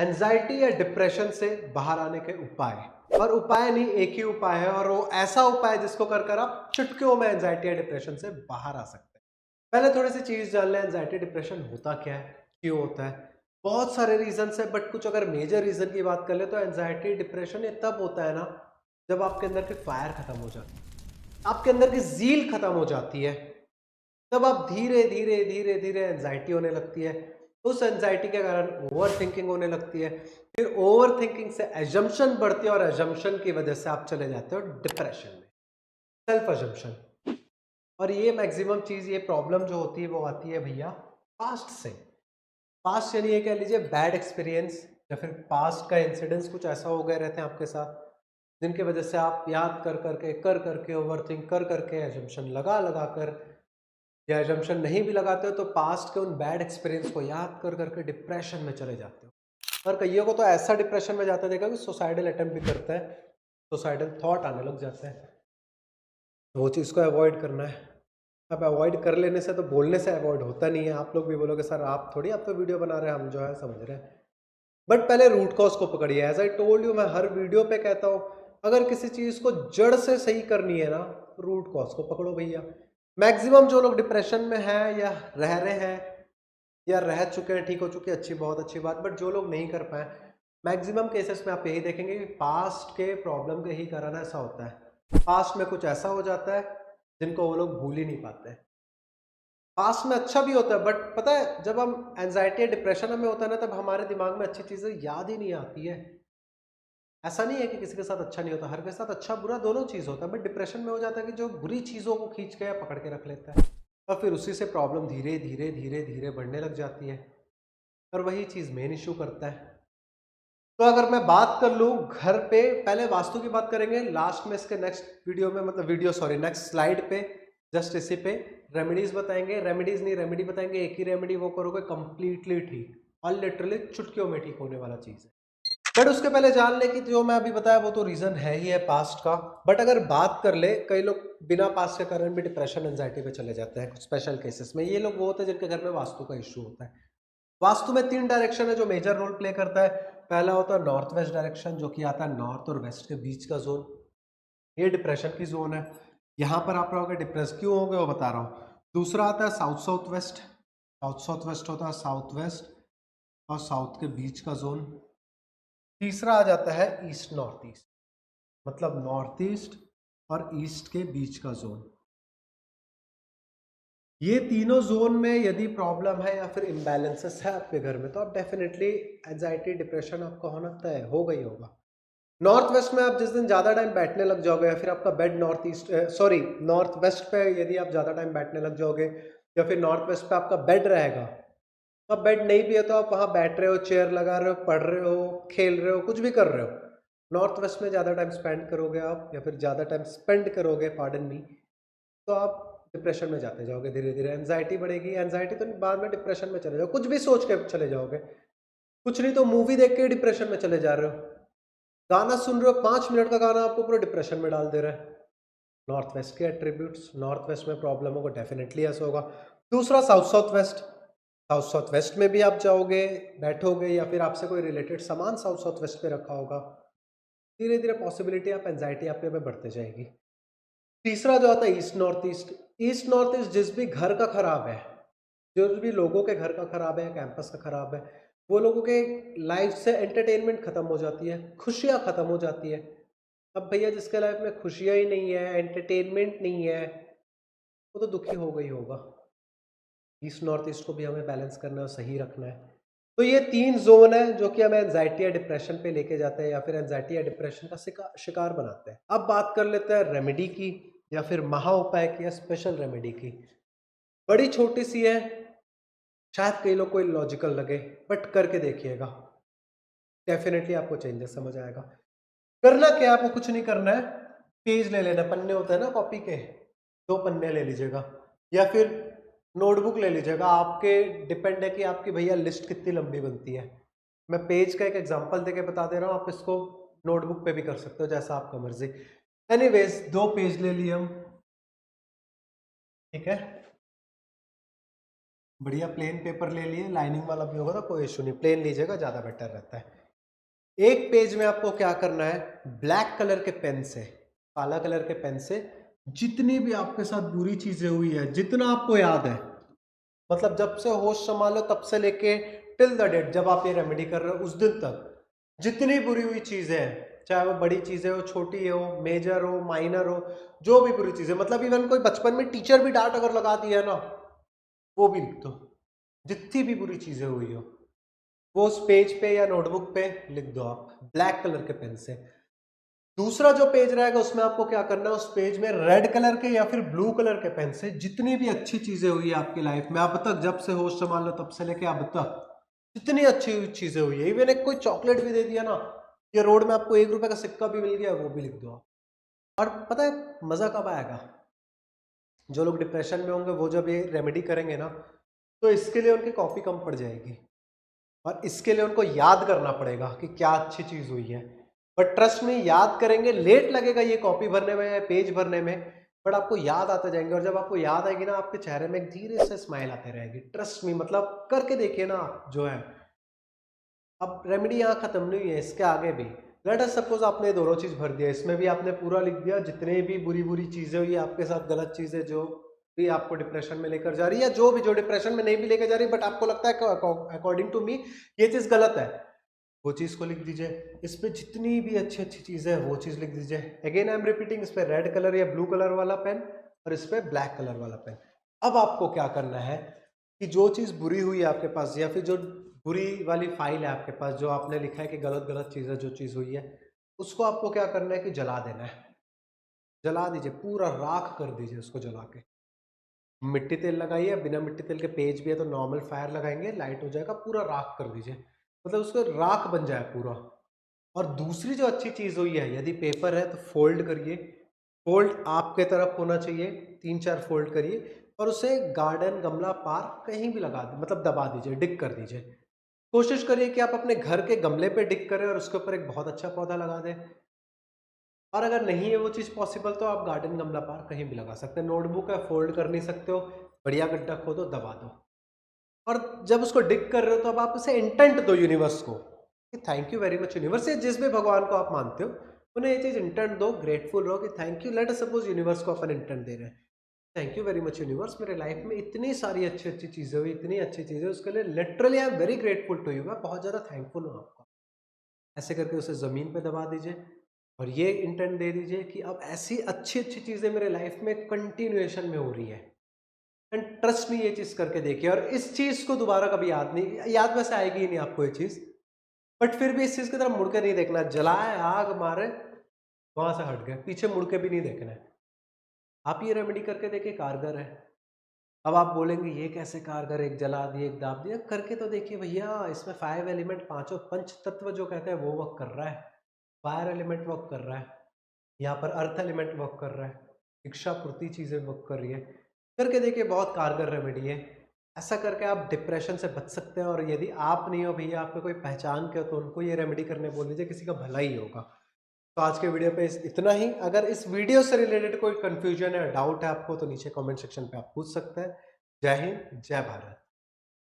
Anxiety या depression से बाहर आने के उपाय। और उपाय नहीं, एक ही उपाय है, और वो ऐसा उपाय जिसको कर कर आप चुटकियों में एंजाइटी या डिप्रेशन से बाहर आ सकते हैं। पहले थोड़ी सी चीज जान लें, एंजाइटी डिप्रेशन होता क्या है, क्यों होता है। बहुत सारे रीजन है, बट कुछ अगर मेजर रीजन की बात कर ले तो एंजाइटी डिप्रेशन ये तब होता है ना, जब आपके अंदर की फायर खत्म हो जाती है, आपके अंदर की जील खत्म हो जाती है, तब आप धीरे धीरे धीरे धीरे एंजाइटी होने लगती है। उस एंजाइटी के कारण ओवर थिंकिंग होने लगती है, फिर ओवर थिंकिंग से एजम्पशन बढ़ती है, और एजम्पशन की वजह से आप चले जाते हो डिप्रेशन में, सेल्फ एजम्पशन। और ये मैक्सिमम चीज, ये प्रॉब्लम जो होती है वो आती है भैया पास्ट से। पास्ट यानी ये कह लीजिए बैड एक्सपीरियंस, या फिर पास्ट का इंसिडेंस कुछ ऐसा हो गए रहते हैं आपके साथ, जिनकी वजह से आप याद कर करके ओवर थिंक कर करके एजम्पशन लगा लगा कर, या एजम्पशन नहीं भी लगाते हो तो पास्ट के उन बैड एक्सपीरियंस को याद कर करके डिप्रेशन में चले जाते हो। और कईयों को तो ऐसा डिप्रेशन में जाता देखा कि सुसाइडल अटेम्प्ट भी करता है, सुसाइडल थॉट आने लग जाते हैं। तो वो चीज़ को अवॉइड करना है। अब अवॉइड कर लेने से तो बोलने से अवॉइड होता नहीं है। आप लोग भी बोलोगे सर आप थोड़ी, आप तो वीडियो बना रहे हैं, हम जो है समझ रहे हैं। बट पहले रूट कॉज को पकड़िए। एज आई टोल्ड यू, मैं हर वीडियो पे कहता हूँ, अगर किसी चीज़ को जड़ से सही करनी है ना, रूट कॉज को पकड़ो भैया। मैक्सिमम जो लोग डिप्रेशन में हैं या रह रहे हैं या रह चुके हैं, ठीक हो चुके हैं, अच्छी, बहुत अच्छी बात। बट जो लोग नहीं कर पाए, मैक्सिमम केसेस में आप यही देखेंगे कि पास्ट के प्रॉब्लम के ही कारण ऐसा होता है। पास्ट में कुछ ऐसा हो जाता है जिनको वो लोग भूल ही नहीं पाते। पास्ट में अच्छा भी होता है, बट पता है जब हम एंजाइटी या डिप्रेशन में होता है ना, तब हमारे दिमाग में अच्छी चीजें याद ही नहीं आती है। ऐसा नहीं है कि किसी के साथ अच्छा नहीं होता, हर के साथ अच्छा बुरा दोनों चीज होता है। बट डिप्रेशन में हो जाता है कि जो बुरी चीजों को खींच के या पकड़ के रख लेता है, और फिर उसी से प्रॉब्लम धीरे धीरे धीरे धीरे बढ़ने लग जाती है, और वही चीज मेन इशू करता है। तो अगर मैं बात कर लूँ घर पे, पहले वास्तु की बात करेंगे लास्ट में, इसके नेक्स्ट वीडियो में, मतलब वीडियो सॉरी नेक्स्ट स्लाइड पे, जस्ट इसी पे रेमेडीज बताएंगे। रेमेडीज नहीं, रेमेडी बताएंगे। एक ही रेमेडी वो करोगे कंप्लीटली ठीक, और लिटरली चुटकियों में ठीक होने वाला चीज है। बट उसके पहले जान ले कि जो मैं अभी बताया वो तो रीजन है ही है पास्ट का। बट अगर बात कर ले, कई लोग बिना पास्ट के कारण भी डिप्रेशन एंजाइटी पे चले जाते हैं कुछ स्पेशल केसेस में। ये लोग वो होते हैं जिनके घर में वास्तु का इशू होता है। वास्तु में 3 डायरेक्शन है जो मेजर रोल प्ले करता है। पहला होता है नॉर्थ वेस्ट डायरेक्शन, जो कि आता है नॉर्थ और वेस्ट के बीच का जोन। ये डिप्रेशन की जोन है। यहाँ पर आप रहोगे डिप्रेस क्यों होगे वो बता रहा हूँ। दूसरा आता है south south west. South south west होता है साउथ वेस्ट और साउथ के बीच का जोन। तीसरा आ जाता है ईस्ट नॉर्थ ईस्ट, मतलब नॉर्थ ईस्ट और ईस्ट के बीच का जोन। ये तीनों जोन में यदि प्रॉब्लम है या फिर इम्बैलेंसेस है आपके घर में, तो आप डेफिनेटली एंजाइटी डिप्रेशन आपका होना तय होगा ही होगा। नॉर्थ वेस्ट में आप जिस दिन ज़्यादा टाइम बैठने लग जाओगे, या फिर आपका bed north east sorry north west पे यदि आप ज़्यादा टाइम बैठने लग जाओगे, या फिर नॉर्थ वेस्ट पे आपका बेड रहेगा, तो अब बेड नहीं भी है तो आप वहाँ बैठ रहे हो, चेयर लगा रहे हो, पढ़ रहे हो, खेल रहे हो, कुछ भी कर रहे हो, नॉर्थ वेस्ट में ज़्यादा टाइम स्पेंड करोगे आप, या फिर ज़्यादा टाइम स्पेंड करोगे, पार्डन मी, तो आप डिप्रेशन में जाते जाओगे। धीरे धीरे एंजाइटी बढ़ेगी, एंजाइटी तो बाद में डिप्रेशन में चले जाओ, कुछ भी सोच के चले जाओगे। कुछ नहीं तो मूवी देख के डिप्रेशन में चले जा रहे हो, गाना सुन रहे हो, 5 मिनट का गाना आपको पूरा डिप्रेशन में डाल दे रहा है। नॉर्थ वेस्ट के एट्रीब्यूट्स, नॉर्थ वेस्ट में प्रॉब्लम होगा, डेफिनेटली ऐसा होगा। दूसरा south south west, south south west में भी आप जाओगे, बैठोगे, या फिर आपसे कोई रिलेटेड सामान साउथ साउथ वेस्ट पे रखा होगा, धीरे धीरे पॉसिबिलिटी आप एंजाइटी आपके में बढ़ते जाएगी। तीसरा जो आता है east north east. East north east जिस भी घर का खराब है, जो भी लोगों के घर का खराब है, कैंपस का खराब है, वो लोगों के लाइफ से एंटरटेनमेंट खत्म हो जाती है, खुशियां खत्म हो जाती है। अब भैया जिसके लाइफ में खुशियां ही नहीं है, एंटरटेनमेंट नहीं है, वो तो दुखी होगा ही होगा। ईस्ट नॉर्थ ईस्ट को भी हमें बैलेंस करना है, सही रखना है। तो ये 3 जोन है जो कि हमें एंजाइटी या डिप्रेशन पे लेके जाते हैं, या फिर एंजाइटी या डिप्रेशन का शिकार बनाते हैं। अब बात कर लेते हैं रेमेडी की, या फिर महा उपाय की, या स्पेशल रेमेडी की। बड़ी छोटी सी है, शायद कई लोग को लॉजिकल लगे, बट करके देखिएगा, डेफिनेटली आपको चेंजेस समझ आएगा। करना क्या है, आपको कुछ नहीं करना है। पेज ले लेना, पन्ने होते हैं ना कॉपी के, 2 पन्ने ले लीजिएगा, या फिर नोटबुक ले लीजिएगा। आपके डिपेंड है कि आपकी भैया लिस्ट कितनी लंबी बनती है। मैं पेज का एक एग्जांपल देके बता दे रहा हूँ, आप इसको नोटबुक पे भी कर सकते हो, जैसा आपका मर्जी। एनीवेज 2 पेज ले लिए हम, ठीक है। बढ़िया प्लेन पेपर ले लिए, लाइनिंग वाला भी होगा तो कोई इशू नहीं, प्लेन लीजिएगा ज़्यादा बेटर रहता है। एक पेज में आपको क्या करना है, ब्लैक कलर के पेन से, काला कलर के पेन से जितनी भी आपके साथ बुरी चीजें हुई है, जितना आपको याद है, मतलब जब से होश संभालो तब से लेके टिल द डेट जब आप ये रेमेडी कर रहे हो उस दिन तक जितनी बुरी हुई चीजें हैं, चाहे वो बड़ी चीजें हो, छोटी हो, मेजर हो, माइनर हो, जो भी बुरी चीजें, मतलब इवन कोई बचपन में टीचर भी डांट अगर लगा दिया ना, वो भी लिख दो। जितनी भी बुरी चीजें हुई हो वो उस पेज पे या नोटबुक पे लिख दो आप, ब्लैक कलर के पेन से। दूसरा जो पेज रहेगा उसमें आपको क्या करना है, उस पेज में रेड कलर के या फिर ब्लू कलर के पेन से जितनी भी अच्छी चीजें हुई है आपकी लाइफ में अब तक, जब से होश संभालो तब से लेके अब तक जितनी अच्छी चीजें हुई है, इवन एक कोई चॉकलेट भी दे दिया ना, या रोड में आपको 1 रुपए का सिक्का भी मिल गया, वो भी लिख दो आप। और पता है मजा कब आएगा, जो लोग डिप्रेशन में होंगे वो जब ये रेमेडी करेंगे ना, तो इसके लिए उनकी कॉपी कम पड़ जाएगी और इसके लिए उनको याद करना पड़ेगा कि क्या अच्छी चीज हुई है। बट ट्रस्ट में याद करेंगे, लेट लगेगा ये कॉपी भरने में या पेज भरने में, बट आपको याद आते जाएंगे और जब आपको याद आएगी ना, आपके चेहरे में एक धीरे से स्माइल आते रहेगी। ट्रस्ट में, मतलब करके देखिए ना आप जो है। अब रेमेडी यहाँ खत्म नहीं हुई है, इसके आगे भी लेट अस सपोज आपने ये दोनों चीज भर दिया, इसमें भी आपने पूरा लिख दिया जितने भी बुरी बुरी चीजें हुई आपके साथ, गलत चीजें जो भी आपको डिप्रेशन में लेकर जा रही है, या जो भी जो डिप्रेशन में नहीं भी लेकर जा रही बट आपको लगता है अकॉर्डिंग टू मी ये चीज गलत है, वो चीज को लिख दीजिए। इस पे जितनी भी अच्छी अच्छी चीजें है वो चीज लिख दीजिए। अगेन आई एम रिपीटिंग, इस पे रेड कलर या ब्लू कलर वाला पेन और इस पे ब्लैक कलर वाला पेन। अब आपको क्या करना है कि जो चीज बुरी हुई है आपके पास, या फिर जो बुरी वाली फाइल है आपके पास, जो आपने लिखा है कि गलत गलत चीजें जो चीज हुई है, उसको आपको क्या करना है कि जला देना है। जला दीजिए, पूरा राख कर दीजिए उसको जला के। मिट्टी तेल लगाइए, बिना मिट्टी तेल के पेज भी है तो नॉर्मल फायर लगाएंगे, लाइट हो जाएगा, पूरा राख कर दीजिए, मतलब उसको राख बन जाए पूरा। और दूसरी जो अच्छी चीज हुई है, यदि पेपर है तो फोल्ड करिए, फोल्ड आपके तरफ होना चाहिए, 3-4 फोल्ड करिए और उसे गार्डन, गमला, पार्क कहीं भी लगा दे, मतलब दबा दीजिए, डिग कर दीजिए। कोशिश करिए कि आप अपने घर के गमले पे डिग करें और उसके ऊपर एक बहुत अच्छा पौधा लगा दें। और अगर नहीं है वो चीज़ पॉसिबल तो आप गार्डन, गमला, पार्क कहीं भी लगा सकते हैं। नोटबुक है, फोल्ड कर नहीं सकते हो, बढ़िया गड्ढा खोदो, दबा दो। और जब उसको डिग कर रहे हो तो अब आप उसे इंटेंट दो यूनिवर्स को कि thank you very much universe, या जिस भी भगवान को आप मानते हो उन्हें ये चीज़ इंटेंट दो, ग्रेटफुल रहो कि thank you. Let us suppose universe को अपन इंटेंट दे रहे हैं, thank you very much universe, मेरे लाइफ में इतनी सारी अच्छी अच्छी चीज़ें हुई, इतनी अच्छी चीज़ें, उसके लिए literally I am very grateful to you, मैं बहुत ज़्यादा थैंकफुल हूँ आपका। ऐसे करके उसे ज़मीन पे दबा दीजिए और ये इंटेंट दे दीजिए कि अब ऐसी अच्छी अच्छी चीज़ें मेरे लाइफ में कंटिन्यूएशन में हो रही है। एंड ट्रस्ट में ये चीज़ करके देखिए, और इस चीज़ को दोबारा कभी याद नहीं, याद वैसे आएगी ही नहीं आपको ये चीज़, बट फिर भी इस चीज़ की तरफ मुड़ के नहीं देखना। जलाए, आग मारे, वहां से हट गए, पीछे मुड़ के भी नहीं देखना है। आप ये रेमेडी करके देखिए, कारगर है। अब आप बोलेंगे ये कैसे कारगर, एक जला दिए एक दाब दिया, करके तो देखिए भैया, इसमें 5 एलिमेंट, पांचों पंच तत्व जो कहते हैं वो वर्क कर रहा है। फायर एलिमेंट वर्क कर रहा है, यहाँ पर अर्थ एलिमेंट वर्क कर रहा है, इच्छा पूर्ति चीजें वर्क कर रही है। करके देखिए, बहुत कारगर रेमेडी है। ऐसा करके आप डिप्रेशन से बच सकते हैं। और यदि आप नहीं हो भैया, आपको कोई पहचान के हो तो उनको ये रेमेडी करने बोल दीजिए, किसी का भला ही होगा। तो आज के वीडियो पे इतना ही। अगर इस वीडियो से रिलेटेड कोई कंफ्यूजन है, डाउट है आपको, तो नीचे कमेंट सेक्शन पे आप पूछ सकते हैं। जय हिंद, जय भारत।